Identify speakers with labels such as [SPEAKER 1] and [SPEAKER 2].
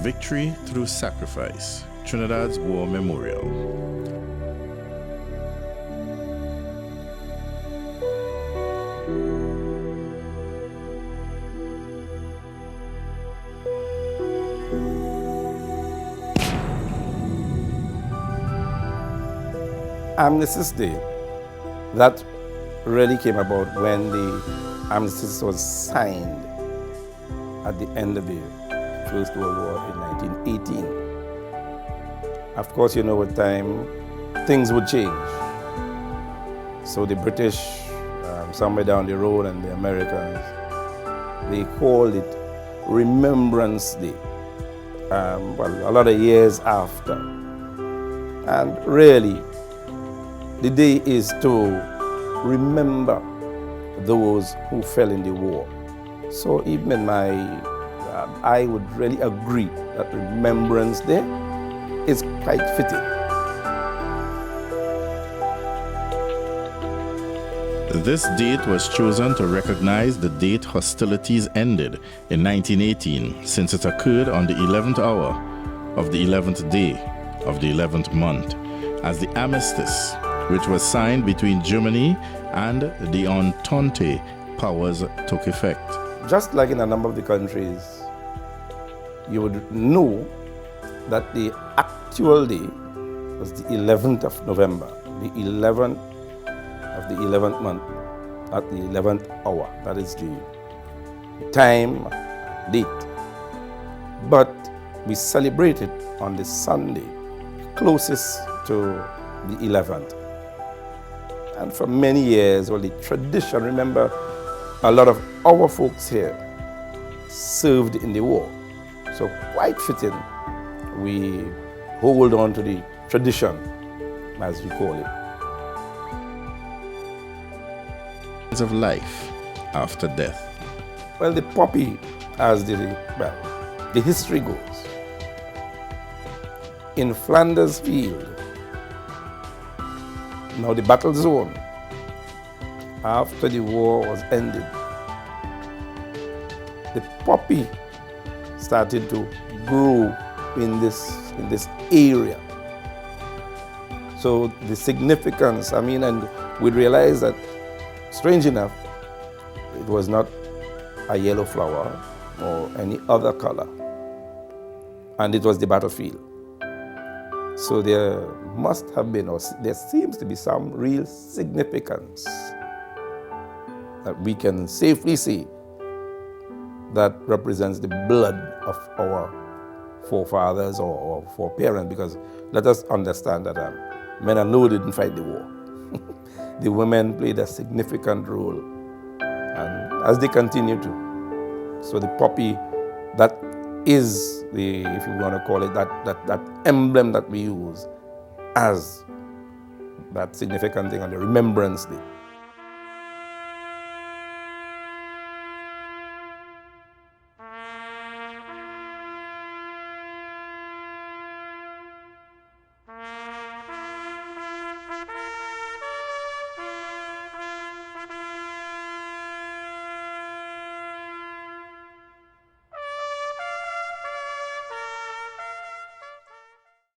[SPEAKER 1] Victory Through Sacrifice, Trinidad's War Memorial.
[SPEAKER 2] Armistice Day, that really came about when the armistice was signed at the end of the First World War in 1918. Of course, you know, with time, things would change. So the British, somewhere down the road, and the Americans, they called it Remembrance Day. Well, a lot of years after. And really, the day is to remember those who fell in the war. So even in I would really agree that Remembrance Day is quite fitting.
[SPEAKER 1] This date was chosen to recognize the date hostilities ended in 1918, since it occurred on the 11th hour of the 11th day of the 11th month, as the armistice, which was signed between Germany and the Entente powers, took effect.
[SPEAKER 2] Just like in a number of the countries, you would know that the actual day was the 11th of November, the 11th of the 11th month, at the 11th hour. That is the time, date. But we celebrate it on the Sunday closest to the 11th. And for many years, well, the tradition, remember, a lot of our folks here served in the war. So quite fitting, we hold on to the tradition, as we call it.
[SPEAKER 1] Of life after death.
[SPEAKER 2] Well, the poppy, as the history goes, in Flanders Field, now the battle zone, after the war was ended, the poppy started to grow in this area. So the significance, and we realized that, strange enough, it was not a yellow flower or any other color, and it was the battlefield. So there must have been, or there seems to be, some real significance that we can safely say that represents the blood of our forefathers or foreparents, because let us understand that men and women didn't fight the war. The women played a significant role, and as they continue to. So the poppy, that is the, if you want to call it, that emblem that we use as that significant thing on the Remembrance Day.